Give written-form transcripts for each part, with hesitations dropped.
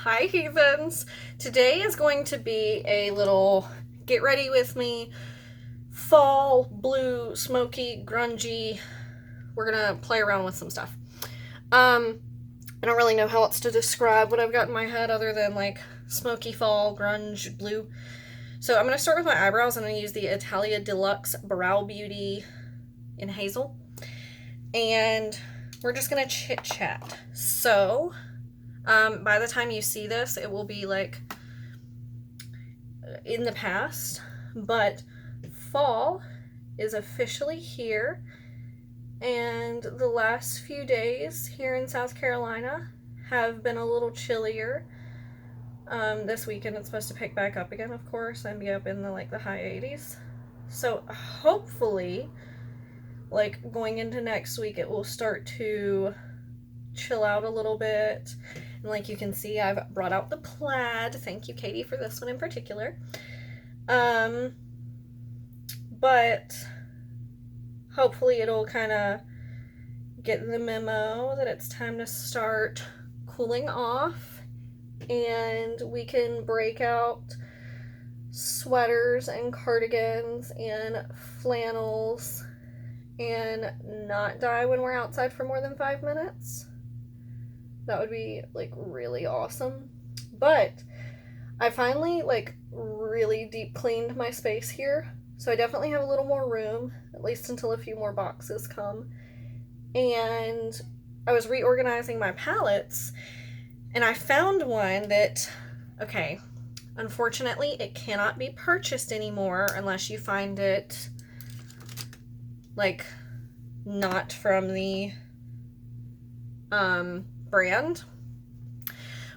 Hi heathens! Today is going to be a little get ready with me, fall, blue, smoky, grungy. We're gonna play around with some stuff. I don't really know how else to describe what I've got in my head other than like smoky fall, grunge, blue. So I'm gonna start with my eyebrows. I'm gonna use the Italia Deluxe Brow Beauty in Hazel. And we're just gonna chit chat. So by the time you see this, it will be like in the past, but fall is officially here, and the last few days here in South Carolina have been a little chillier. This weekend it's supposed to pick back up again, of course, and be up in the high 80s. So hopefully, like going into next week, it will start to chill out a little bit. And like you can see, I've brought out the plaid. Thank you, Katie, for this one in particular. But hopefully it'll kind of get the memo that it's time to start cooling off, and we can break out sweaters and cardigans and flannels and not die when we're outside for more than 5 minutes. That would be like really awesome. But I finally really deep cleaned my space here, so I definitely have a little more room, at least until a few more boxes come. And I was reorganizing my palettes, and I found one that, okay, unfortunately it cannot be purchased anymore unless you find it not from the brand.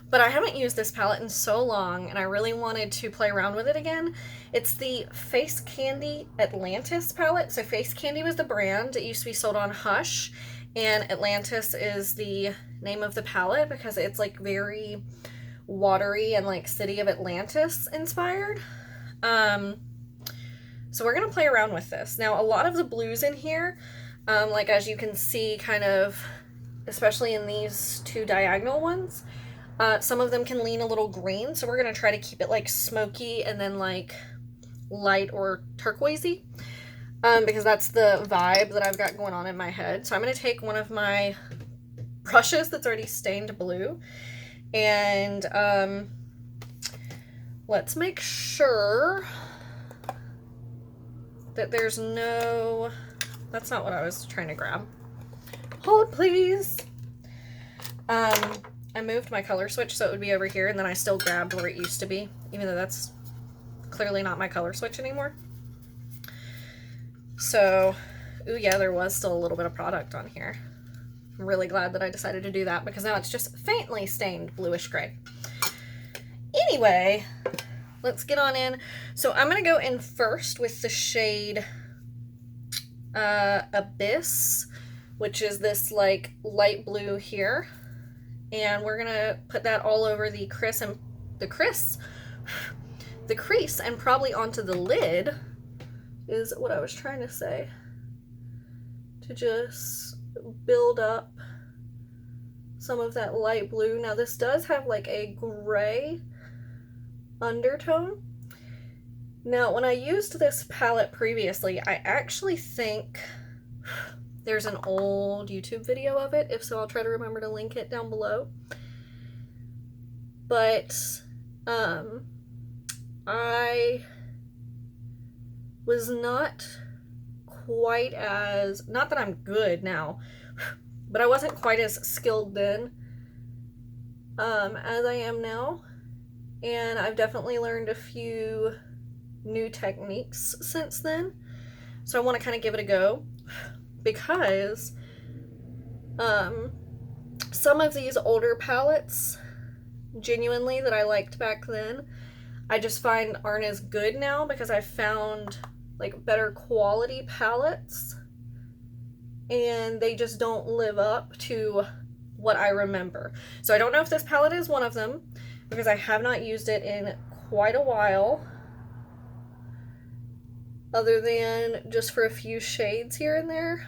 But I haven't used this palette in so long, and I really wanted to play around with it again. It's the Face Candy Atlantis palette. So Face Candy was the brand. It used to be sold on Hush, and Atlantis is the name of the palette because it's very watery and City of Atlantis inspired. So we're gonna play around with this. Now, a lot of the blues in here, as you can see, kind of, especially in these two diagonal ones, some of them can lean a little green, so we're gonna try to keep it smoky and then light or turquoisey, because that's the vibe that I've got going on in my head. So I'm gonna take one of my brushes that's already stained blue, and let's make sure that there's no, that's not what I was trying to grab. Hold please. I moved my color switch so it would be over here, and then I still grabbed where it used to be, even though that's clearly not my color switch anymore. So, ooh yeah, there was still a little bit of product on here. I'm really glad that I decided to do that, because now it's just faintly stained bluish gray. Anyway, let's get on in. So I'm going to go in first with the shade Abyss, which is this light blue here. And we're going to put that all over the crease and probably onto the lid, is what I was trying to say, to just build up some of that light blue. Now this does have a gray undertone. Now when I used this palette previously, I actually think there's an old YouTube video of it. If so, I'll try to remember to link it down below. But I was not quite as, not that I'm good now, but I wasn't quite as skilled then as I am now. And I've definitely learned a few new techniques since then. So I want to kind of give it a go, because some of these older palettes, genuinely, that I liked back then, I just find aren't as good now, because I've found better quality palettes, and they just don't live up to what I remember. So I don't know if this palette is one of them, because I have not used it in quite a while, other than just for a few shades here and there.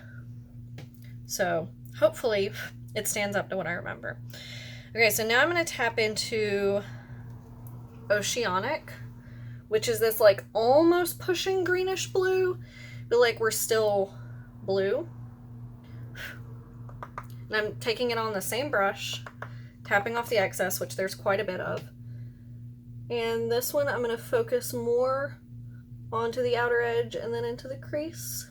So hopefully it stands up to what I remember. Okay, so now I'm going to tap into Oceanic, which is this like almost pushing greenish blue, but like we're still blue. And I'm taking it on the same brush, tapping off the excess, which there's quite a bit of. And this one I'm going to focus more onto the outer edge and then into the crease.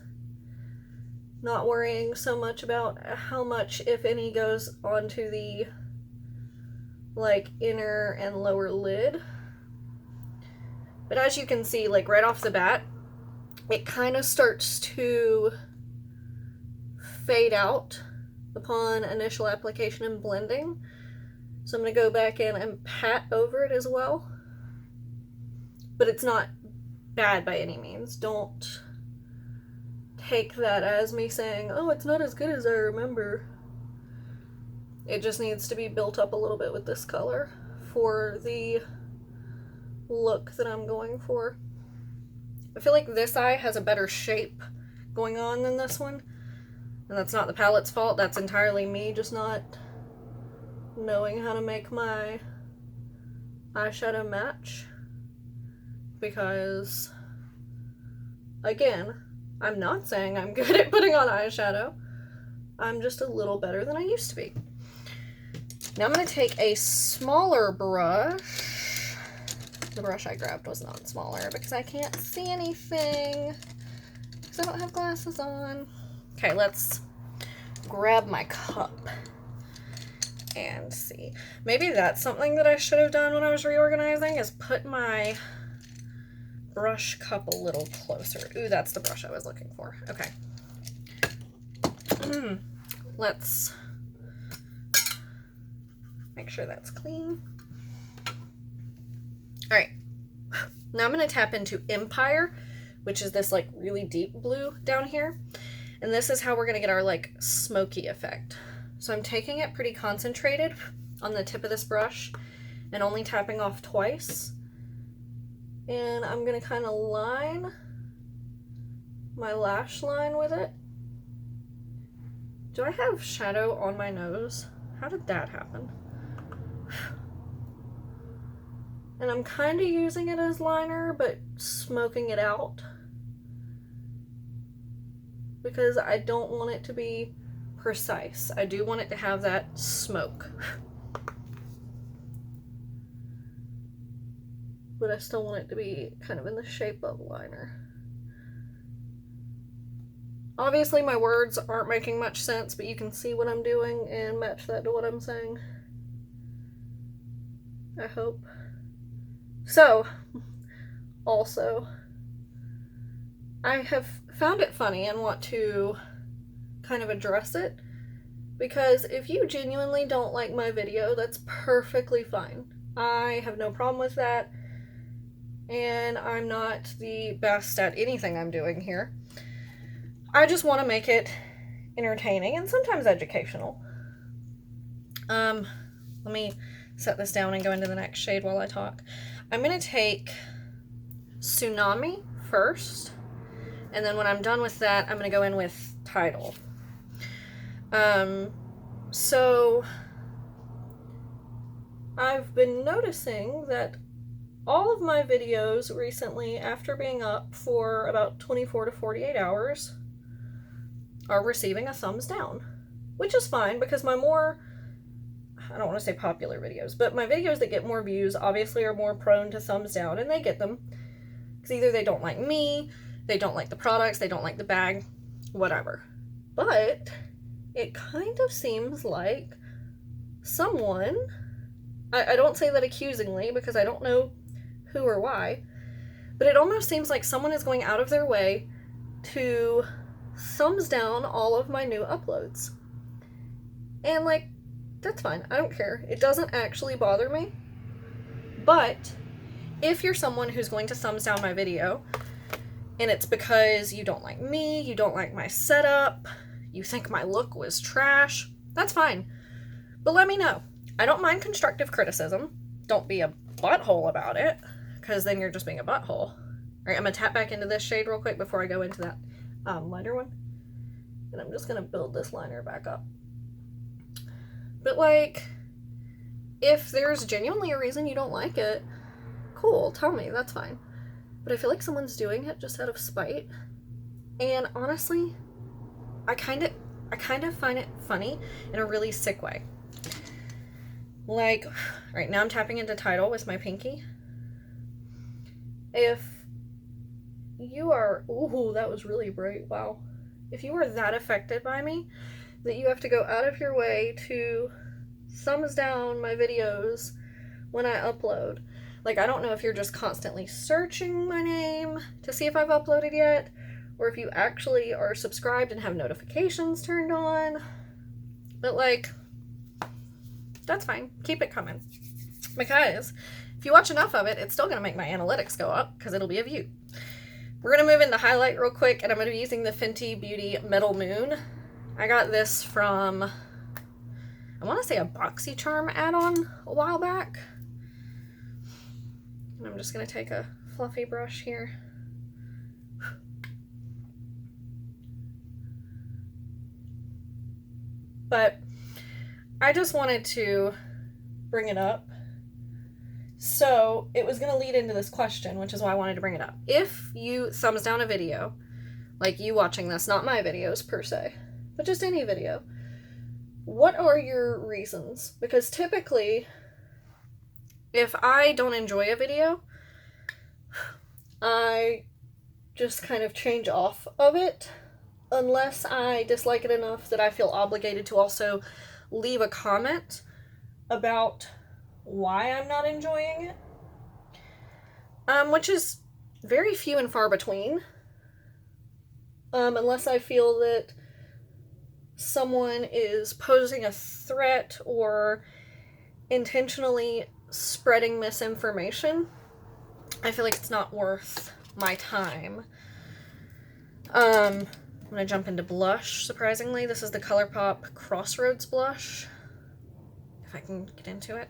Not worrying so much about how much, if any, goes onto the like inner and lower lid. But as you can see, like right off the bat, it kind of starts to fade out upon initial application and blending. So I'm going to go back in and pat over it as well. But it's not bad by any means. Don't take that as me saying, oh, it's not as good as I remember. It just needs to be built up a little bit with this color for the look that I'm going for. I feel like this eye has a better shape going on than this one. And that's not the palette's fault. That's entirely me just not knowing how to make my eyeshadow match. Because, again, I'm not saying I'm good at putting on eyeshadow. I'm just a little better than I used to be. Now I'm going to take a smaller brush. The brush I grabbed was not smaller because I can't see anything because I don't have glasses on. Okay, let's grab my cup and see. Maybe that's something that I should have done when I was reorganizing, is put my brush cup a little closer. Ooh, that's the brush I was looking for. Okay. Let's make sure that's clean. All right. Now I'm going to tap into Empire, which is this like really deep blue down here. And this is how we're going to get our like smoky effect. So I'm taking it pretty concentrated on the tip of this brush and only tapping off twice. And I'm going to kind of line my lash line with it. Do I have shadow on my nose? How did that happen? And I'm kind of using it as liner, but smoking it out. Because I don't want it to be precise. I do want it to have that smoke. But I still want it to be kind of in the shape of liner. Obviously my words aren't making much sense, but you can see what I'm doing and match that to what I'm saying. I hope. So, also, I have found it funny and want to kind of address it, because if you genuinely don't like my video, that's perfectly fine. I have no problem with that, and I'm not the best at anything I'm doing here. I just want to make it entertaining and sometimes educational. Let me set this down and go into the next shade while I talk. I'm going to take Tsunami first, and then when I'm done with that, I'm going to go in with Tidal. So I've been noticing that all of my videos recently, after being up for about 24 to 48 hours, are receiving a thumbs down, which is fine because my more, I don't want to say popular videos, but my videos that get more views obviously are more prone to thumbs down, and they get them because either they don't like me, they don't like the products, they don't like the bag, whatever. But it kind of seems like someone, I don't say that accusingly because I don't know who or why, but it almost seems like someone is going out of their way to thumbs down all of my new uploads. And like, that's fine. I don't care. It doesn't actually bother me. But if you're someone who's going to thumbs down my video, and it's because you don't like me, you don't like my setup, you think my look was trash, that's fine. But let me know. I don't mind constructive criticism. Don't be a butthole about it, because then you're just being a butthole. All right, I'm going to tap back into this shade real quick before I go into that lighter one. And I'm just going to build this liner back up. But like, if there's genuinely a reason you don't like it, cool, tell me, that's fine. But I feel like someone's doing it just out of spite. And honestly, I kind of find it funny in a really sick way. Like, right now I'm tapping into title with my pinky. If you are, ooh, that was really bright, wow. If you are that affected by me, that you have to go out of your way to thumbs down my videos when I upload. Like, I don't know if you're just constantly searching my name to see if I've uploaded yet, or if you actually are subscribed and have notifications turned on. But, like, that's fine. Keep it coming. Because if you watch enough of it, it's still going to make my analytics go up, because it'll be a view. We're going to move into highlight real quick, and I'm going to be using the Fenty Beauty Metal Moon. I got this from, I want to say, a BoxyCharm add-on a while back. And I'm just going to take a fluffy brush here. But I just wanted to bring it up. So it was going to lead into this question, which is why I wanted to bring it up. If you thumbs down a video, like you watching this, not my videos per se, but just any video, what are your reasons? Because typically, if I don't enjoy a video, I just kind of change off of it, unless I dislike it enough that I feel obligated to also leave a comment about why I'm not enjoying it, which is very few and far between, unless I feel that someone is posing a threat or intentionally spreading misinformation. I feel like it's not worth my time. I'm gonna jump into blush, surprisingly. This is the ColourPop Crossroads blush, if I can get into it.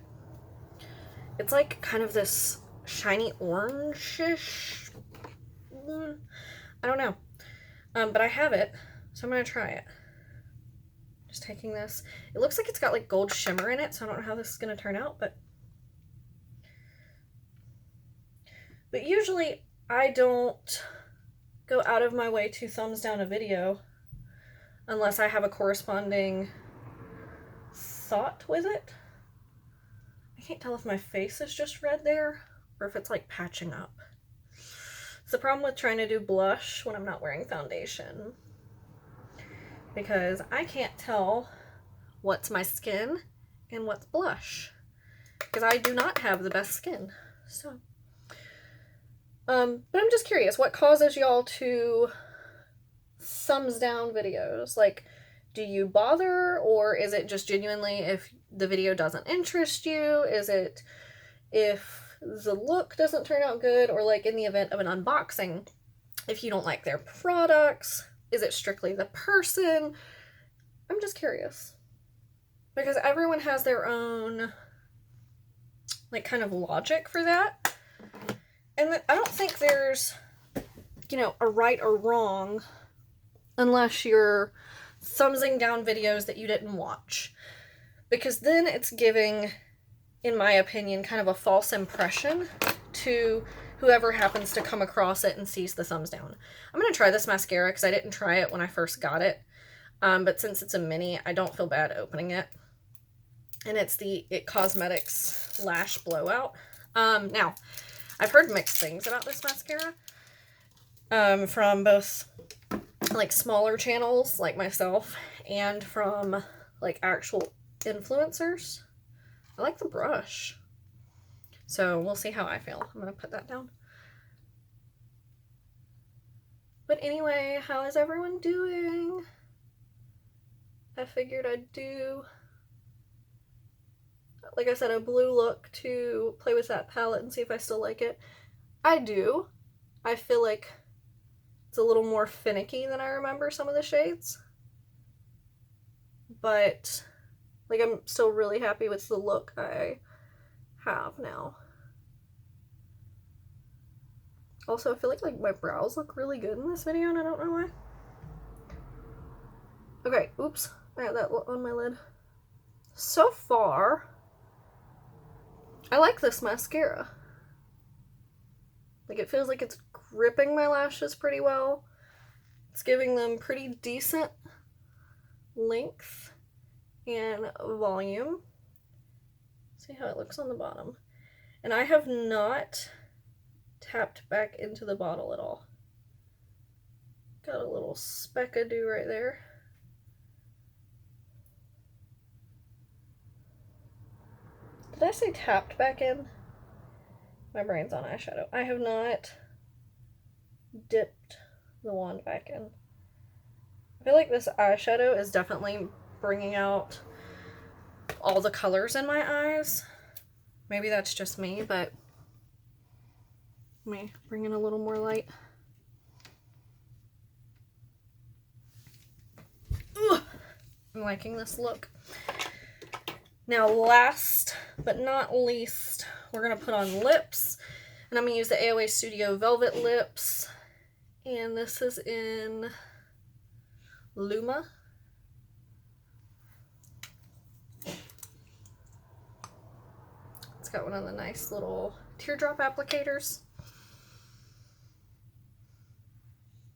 It's like kind of this shiny orange-ish, I don't know, but I have it, so I'm gonna try it. Just taking this. It looks like it's got like gold shimmer in it, so I don't know how this is gonna turn out, but usually I don't go out of my way to thumbs down a video unless I have a corresponding thought with it. I can't tell if my face is just red there or if it's like patching up. It's the problem with trying to do blush when I'm not wearing foundation, because I can't tell what's my skin and what's blush, because I do not have the best skin. So but I'm just curious, what causes y'all to thumbs down videos? Like, do you bother, or is it just genuinely if the video doesn't interest you? Is it if the look doesn't turn out good, or like in the event of an unboxing, if you don't like their products? Is it strictly the person? I'm just curious, because everyone has their own like kind of logic for that. And I don't think there's, you know, a right or wrong unless you're thumbsing down videos that you didn't watch. Because then it's giving, in my opinion, kind of a false impression to whoever happens to come across it and sees the thumbs down. I'm going to try this mascara because I didn't try it when I first got it. But since it's a mini, I don't feel bad opening it. And it's the It Cosmetics Lash Blowout. Now, I've heard mixed things about this mascara from both like smaller channels like myself and from like actual influencers. I like the brush, so we'll see how I feel. I'm gonna put that down. But anyway, how is everyone doing? I figured I'd do, like I said, a blue look to play with that palette and see if I still like it. I do. I feel like it's a little more finicky than I remember some of the shades. But, like, I'm still really happy with the look I have now. Also, I feel like my brows look really good in this video, and I don't know why. Okay, oops. I got that on my lid. So far, I like this mascara. Like, it feels like it's gripping my lashes pretty well. It's giving them pretty decent length and volume. See how it looks on the bottom. And I have not tapped back into the bottle at all. Got a little speck of dew right there. Did I say tapped back in? My brain's on eyeshadow. I have not dipped the wand back in. I feel like this eyeshadow is definitely bringing out all the colors in my eyes. Maybe that's just me, but let me bring in a little more light. Ugh, I'm liking this look. Now, last but not least, we're going to put on lips. And I'm going to use the AOA Studio Velvet Lips. And this is in Luma. It's got one of the nice little teardrop applicators.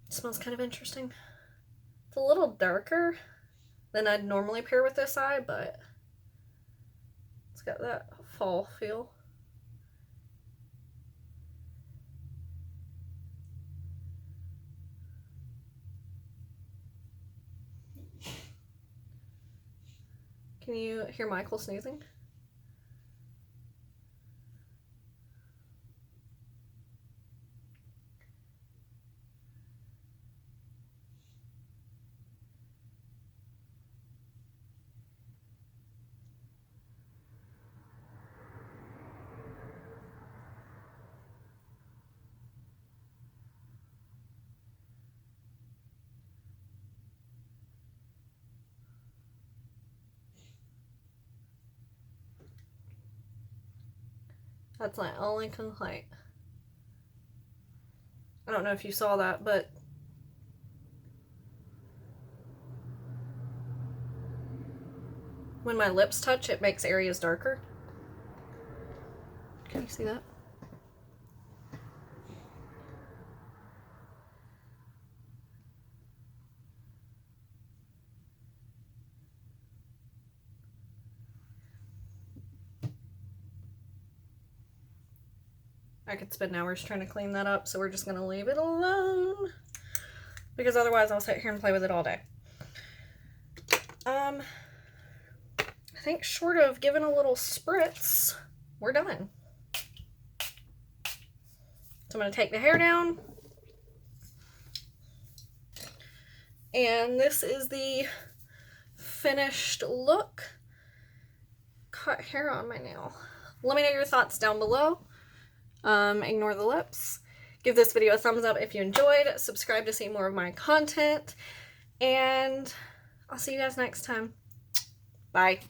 It smells kind of interesting. It's a little darker than I'd normally pair with this eye, but it's got that fall feel. Can you hear Michael sneezing? That's my only complaint. I don't know if you saw that, but when my lips touch, it makes areas darker. Can you see that? I could spend hours trying to clean that up, so we're just going to leave it alone. Because otherwise I'll sit here and play with it all day. I think short of giving a little spritz, we're done. So I'm going to take the hair down. And this is the finished look. Caught hair on my nail. Let me know your thoughts down below. Ignore the lips. Give this video a thumbs up if you enjoyed. Subscribe to see more of my content. And I'll see you guys next time. Bye.